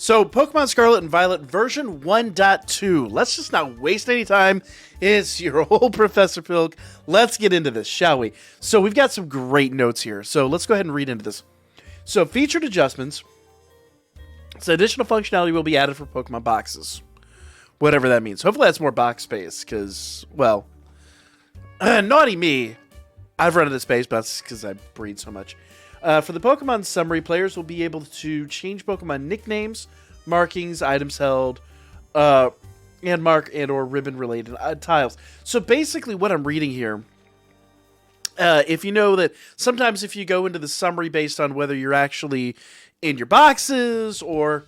So, Pokemon Scarlet and Violet version 1.2. Let's just not waste any time. It's your old Professor Pilk. Let's get into this, shall we? So, we've got some great notes here. So, let's go ahead and read into this. So, featured adjustments. So, additional functionality will be added for Pokemon boxes. Whatever that means. Hopefully that's more box space, because, well, naughty me. I've run out of space, but that's because I breed so much. For the Pokemon summary, players will be able to change Pokemon nicknames, markings, items held, and mark and or ribbon-related tiles. So basically what I'm reading here, if you know that sometimes if you go into the summary based on whether you're actually in your boxes or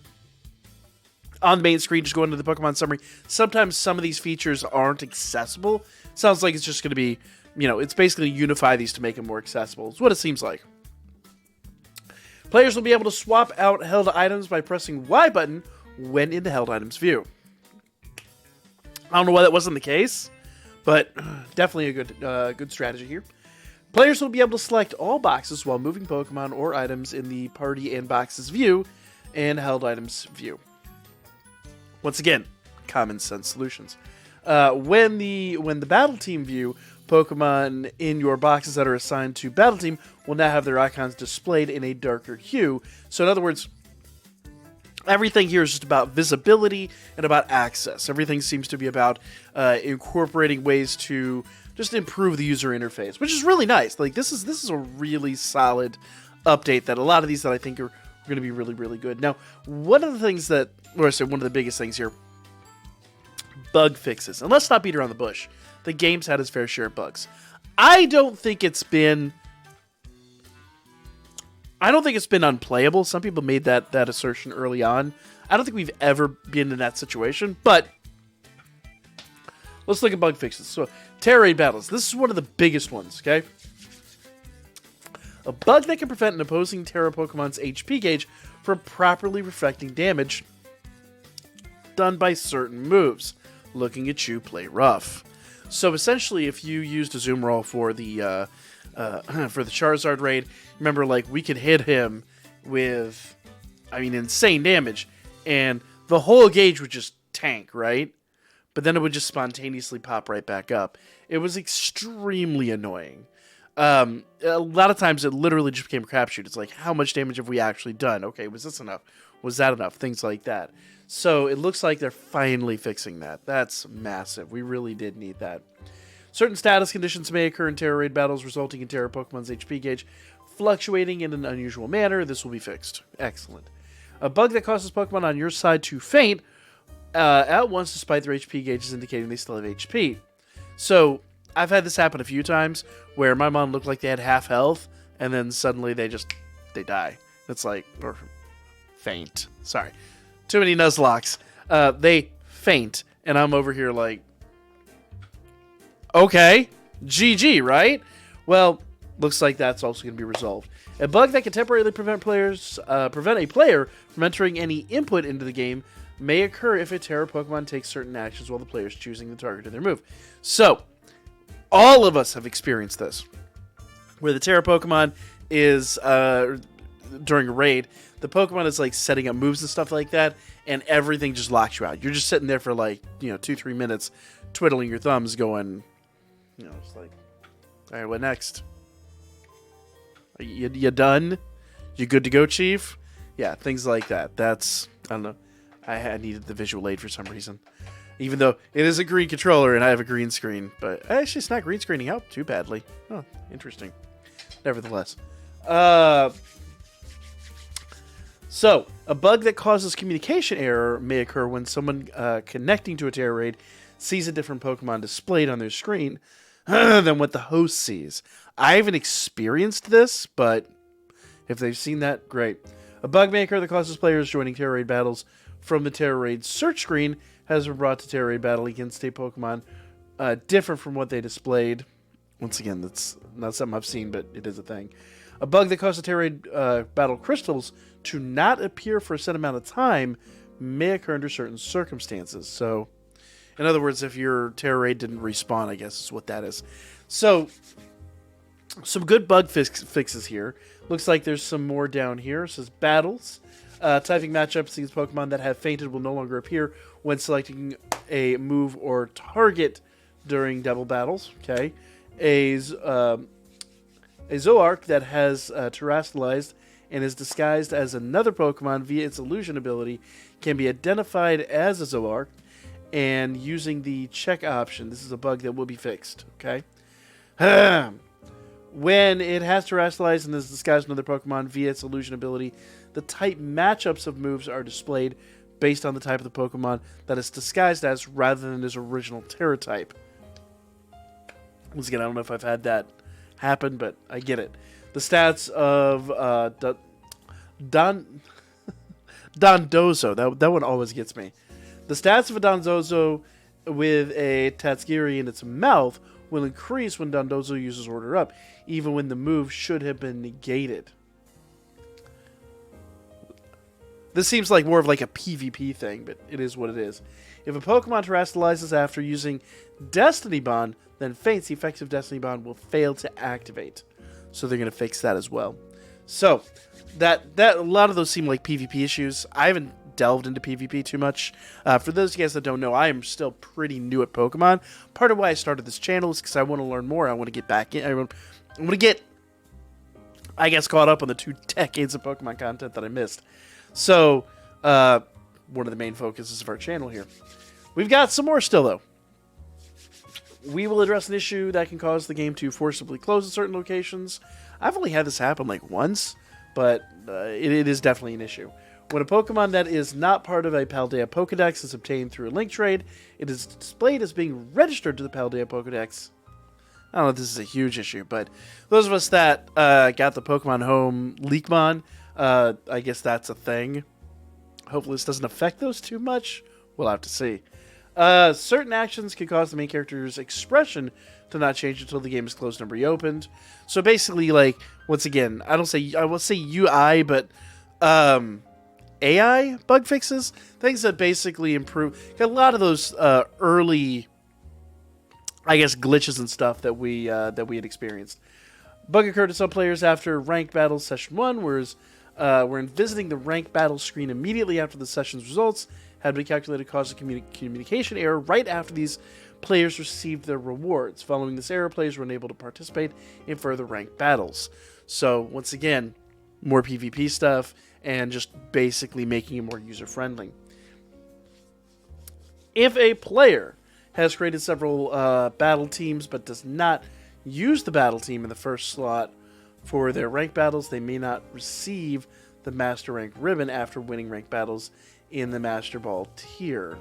on the main screen, just go into the Pokemon summary, sometimes some of these features aren't accessible. Sounds like it's just going to be, it's basically unify these to make them more accessible. It's what it seems like. Players will be able to swap out held items by pressing Y button when in the held items view. I don't know why that wasn't the case, but definitely a good strategy here. Players will be able to select all boxes while moving Pokemon or items in the party and boxes view and held items view. Once again, common sense solutions. When the battle team view, Pokemon in your boxes that are assigned to Battle Team will now have their icons displayed in a darker hue. So in other words, everything here is just about visibility and about access. Everything seems to be about incorporating ways to just improve the user interface, which is really nice. Like this is a really solid update that a lot of these that I think are going to be really, really good. Now, one of the biggest things here, bug fixes. And let's not beat around the bush. The game's had its fair share of bugs. I don't think it's been unplayable. Some people made that assertion early on. I don't think we've ever been in that situation, but let's look at bug fixes. So, Tera Raid battles. This is one of the biggest ones, okay? A bug that can prevent an opposing Tera Pokemon's HP gauge from properly reflecting damage done by certain moves. Looking at you play rough. So essentially, if you used a zoom roll for the Charizard raid, remember, like, we could hit him with, insane damage, and the whole gauge would just tank, right? But then it would just spontaneously pop right back up. It was extremely annoying. A lot of times, it literally just became a crapshoot. It's like, how much damage have we actually done? Okay, was this enough? Was that enough? Things like that. So it looks like they're finally fixing that. That's massive. We really did need that. Certain status conditions may occur in Tera Raid battles, resulting in Tera Pokemon's HP gauge fluctuating in an unusual manner. This will be fixed. Excellent. A bug that causes Pokemon on your side to faint at once despite their HP gauges indicating they still have HP. So I've had this happen a few times where my mom looked like they had half health and then suddenly they die. It's like, or faint. Sorry. Too many Nuzlocks. They faint, and I'm over here like, okay, GG, right? Well, looks like that's also going to be resolved. A bug that can temporarily prevent a player from entering any input into the game may occur if a Tera Pokemon takes certain actions while the player is choosing the target of their move. So, all of us have experienced this, where the Tera Pokemon is, during a raid, the Pokemon is like setting up moves and stuff like that, and everything just locks you out. You're just sitting there for like, 2-3 minutes, twiddling your thumbs, going, it's like, all right, what next? You done? You good to go, Chief? Yeah, things like that. That's, I don't know. I needed the visual aid for some reason. Even though it is a green controller and I have a green screen, but actually it's not green screening out too badly. Oh, interesting. Nevertheless. So, a bug that causes communication error may occur when someone connecting to a Tera Raid sees a different Pokemon displayed on their screen than what the host sees. I haven't experienced this, but if they've seen that, great. A bug may occur that causes players joining Tera Raid battles from the Tera Raid search screen has been brought to Tera Raid battle against a Pokemon different from what they displayed. Once again, that's not something I've seen, but it is a thing. A bug that causes Tera Raid battle crystals to not appear for a set amount of time may occur under certain circumstances. So, in other words, if your Tera Raid didn't respawn, I guess is what that is. So, some good bug fixes here. Looks like there's some more down here. It says battles. Typing matchups, these Pokemon that have fainted will no longer appear when selecting a move or target during double battles. Okay. A Zoroark that has terrestrialized and is disguised as another Pokemon via its illusion ability can be identified as a Zoroark, and using the check option. This is a bug that will be fixed. Okay. When it has terrestrialized and is disguised as another Pokemon via its illusion ability, the type matchups of moves are displayed based on the type of the Pokemon that it's disguised as rather than its original Tera type. Once again, I don't know if I've had that happen, but I get it. The stats of Dondozo, that one always gets me. The stats of a Dondozo with a Tatsugiri in its mouth will increase when Dondozo uses Order Up, even when the move should have been negated. This seems like more of like a PvP thing, but it is what it is. If a Pokemon terrestrializes after using Destiny Bond, then faints, the effective Destiny Bond will fail to activate. So they're going to fix that as well. So that a lot of those seem like PvP issues. I haven't delved into PvP too much. For those of you guys that don't know, I am still pretty new at Pokemon. Part of why I started this channel is because I want to learn more. I want to get back in. I want to get, I guess, caught up on the 2 decades of Pokemon content that I missed. So, one of the main focuses of our channel here. We've got some more still, though. We will address an issue that can cause the game to forcibly close in certain locations. I've only had this happen like once, but it is definitely an issue. When a Pokemon that is not part of a Paldea Pokedex is obtained through a link trade, it is displayed as being registered to the Paldea Pokedex. I don't know if this is a huge issue, but those of us that got the Pokemon Home Leakmon, I guess that's a thing. Hopefully this doesn't affect those too much. We'll have to see. Certain actions can cause the main character's expression to not change until the game is closed and reopened. So basically, like, once again, I will say UI, but AI bug fixes, things that basically improve a lot of those early, I guess, glitches and stuff that we had experienced. Bug occurred to some players after ranked battles session 1, whereas when visiting the ranked battle screen immediately after the session's results had been calculated to cause a communication error right after these players received their rewards. Following this error, players were unable to participate in further ranked battles. So, once again, more PvP stuff and just basically making it more user-friendly. If a player has created several battle teams but does not use the battle team in the first slot for their ranked battles, they may not receive the Master Rank ribbon after winning ranked battles in the Master Ball tier.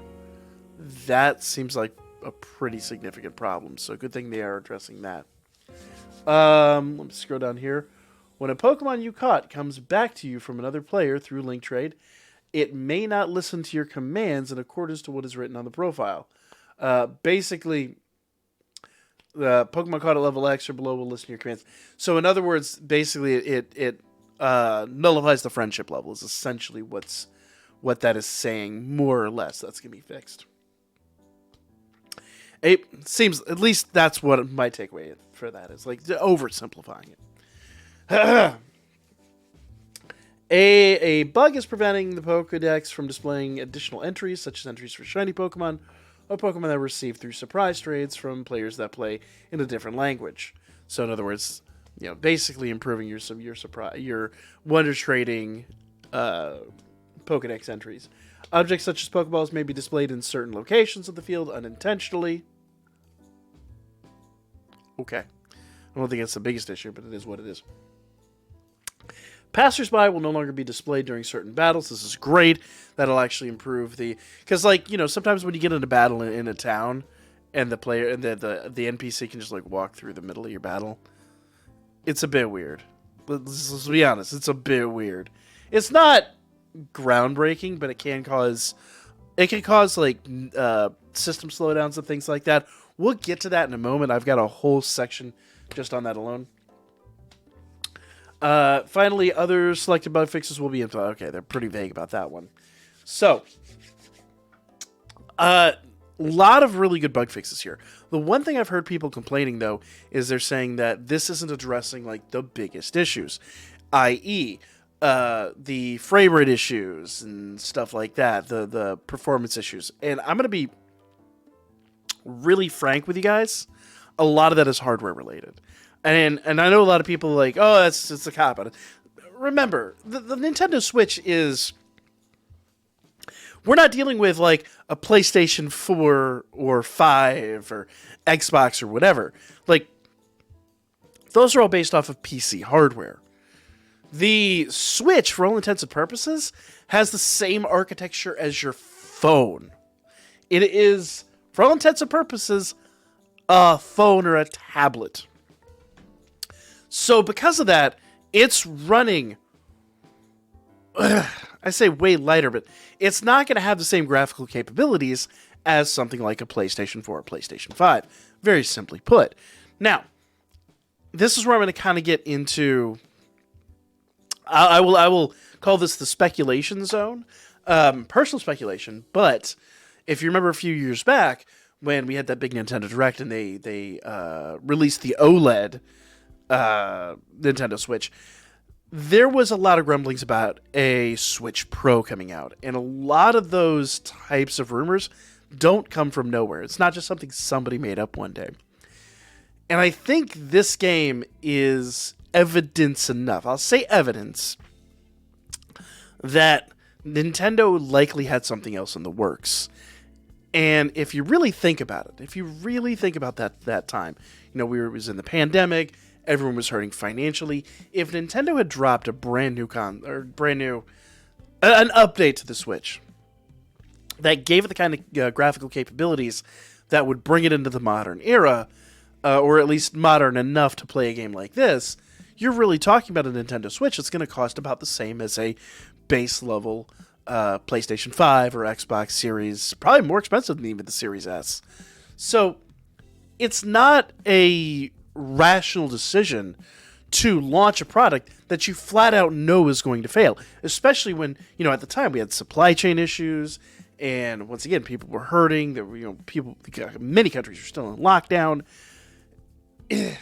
That seems like a pretty significant problem, so good thing they are addressing that. Let me scroll down here. When a Pokemon you caught comes back to you from another player through link trade, it may not listen to your commands in accordance to what is written on the profile. Basically, the Pokemon caught at level X or below will listen to your commands. So in other words, basically it nullifies the friendship level is essentially what that is saying, more or less. That's going to be fixed. It seems, at least that's what my takeaway for that is, like oversimplifying it. A bug is preventing the Pokedex from displaying additional entries, such as entries for shiny Pokemon, or Pokemon that were received through surprise trades from players that play in a different language. So in other words, basically improving your wonder trading Pokedex entries. Objects such as Pokeballs may be displayed in certain locations of the field unintentionally. Okay. I don't think it's the biggest issue, but it is what it is. Passersby will no longer be displayed during certain battles. This is great. That'll actually improve the... Because, sometimes when you get into battle in a town, and the player and the NPC can just, walk through the middle of your battle, it's a bit weird. Let's be honest. It's a bit weird. It's not groundbreaking, but it can cause system slowdowns and things like that. We'll get to that in a moment. I've got a whole section just on that alone. Finally, other selected bug fixes will be implemented. Okay, they're pretty vague about that one. So, a lot of really good bug fixes here. The one thing I've heard people complaining, though, is they're saying that this isn't addressing, the biggest issues. I.e., the frame rate issues and stuff like that, the performance issues. And I'm going to be really frank with you guys. A lot of that is hardware related. And I know a lot of people are like, oh, it's a cop out. Remember, the Nintendo Switch is... We're not dealing with like a PlayStation 4 or 5 or Xbox or whatever. Like, those are all based off of PC hardware. The Switch, for all intents and purposes, has the same architecture as your phone. It is, for all intents and purposes, a phone or a tablet. So because of that, it's running... I say way lighter, but it's not going to have the same graphical capabilities as something like a PlayStation 4 or PlayStation 5. Very simply put. Now, this is where I'm going to kind of get into... I will call this the speculation zone. Personal speculation, but if you remember a few years back when we had that big Nintendo Direct and they released the OLED Nintendo Switch, there was a lot of grumblings about a Switch Pro coming out. And a lot of those types of rumors don't come from nowhere. It's not just something somebody made up one day. And I think this game is evidence enough. I'll say evidence that Nintendo likely had something else in the works. And if you really think about it, if you really think about that time, it was in the pandemic, everyone was hurting financially. If Nintendo had dropped a an update to the Switch that gave it the kind of graphical capabilities that would bring it into the modern era, or at least modern enough to play a game like this, you're really talking about a Nintendo Switch that's going to cost about the same as a base level PlayStation 5 or Xbox Series, probably more expensive than even the Series S. So it's not a rational decision to launch a product that you flat out know is going to fail, especially when, at the time we had supply chain issues, and once again, people were hurting. There were, many countries were still in lockdown. It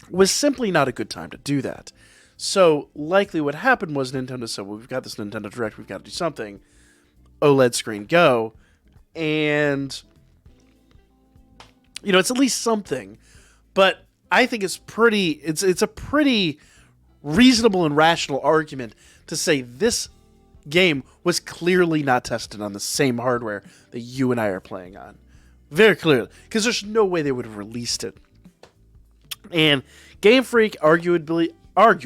was simply not a good time to do that. So likely what happened was Nintendo said, well, we've got this Nintendo Direct, we've got to do something. OLED screen, go. And, it's at least something. But I think it's a pretty reasonable and rational argument to say this game was clearly not tested on the same hardware that you and I are playing on. Very clearly. Because there's no way they would have released it. And Game Freak arguably have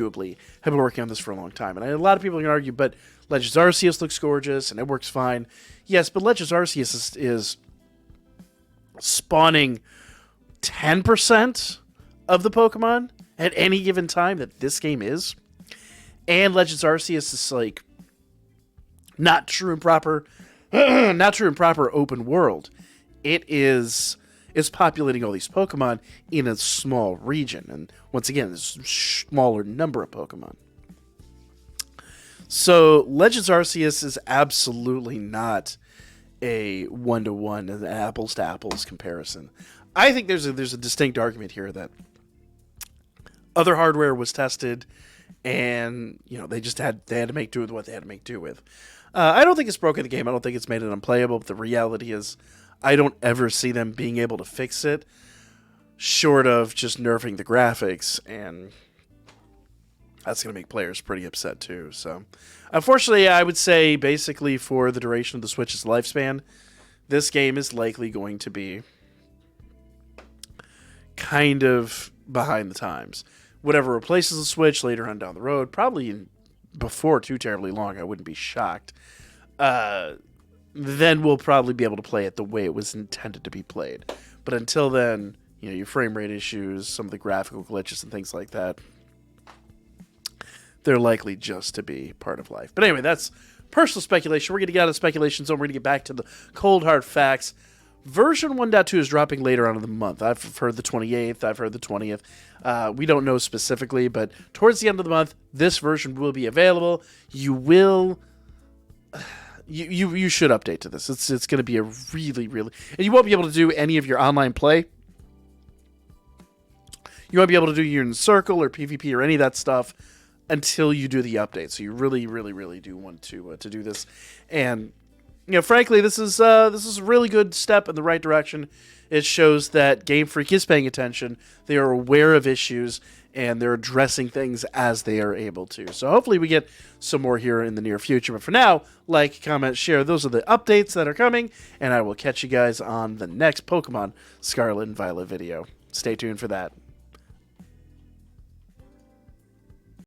been working on this for a long time. And a lot of people can argue, but Legends Arceus looks gorgeous and it works fine. Yes, but Legends Arceus is spawning 10% of the Pokemon at any given time that this game is. And Legends Arceus is like not true and proper open world. It's populating all these Pokemon in a small region. And once again, there's a smaller number of Pokemon. So Legends Arceus is absolutely not a one-to-one, an apples-to-apples comparison. I think there's a distinct argument here that other hardware was tested, and they had to make do with what they had to make do with. I don't think it's broken the game. I don't think it's made it unplayable. But the reality is, I don't ever see them being able to fix it, short of just nerfing the graphics, and that's going to make players pretty upset too. So, unfortunately, I would say basically for the duration of the Switch's lifespan, this game is likely going to be kind of behind the times. Whatever replaces the Switch later on down the road, probably before too terribly long, I wouldn't be shocked. Then we'll probably be able to play it the way it was intended to be played. But until then, your frame rate issues, some of the graphical glitches and things like that, they're likely just to be part of life. But anyway, that's personal speculation. We're going to get out of the speculation zone. We're going to get back to the cold hard facts. Version 1.2 is dropping later on in the month. I've heard the 28th. I've heard the 20th. We don't know specifically, but towards the end of the month, this version will be available. You will... You should update to this. It's going to be a really... And you won't be able to do any of your online play. You won't be able to do your circle or PvP or any of that stuff until you do the update. So you really, really, really do want to do this. And frankly, this is a really good step in the right direction. It shows that Game Freak is paying attention. They are aware of issues, and they're addressing things as they are able to. So hopefully we get some more here in the near future. But for now, like, comment, share. Those are the updates that are coming, and I will catch you guys on the next Pokemon Scarlet and Violet video. Stay tuned for that.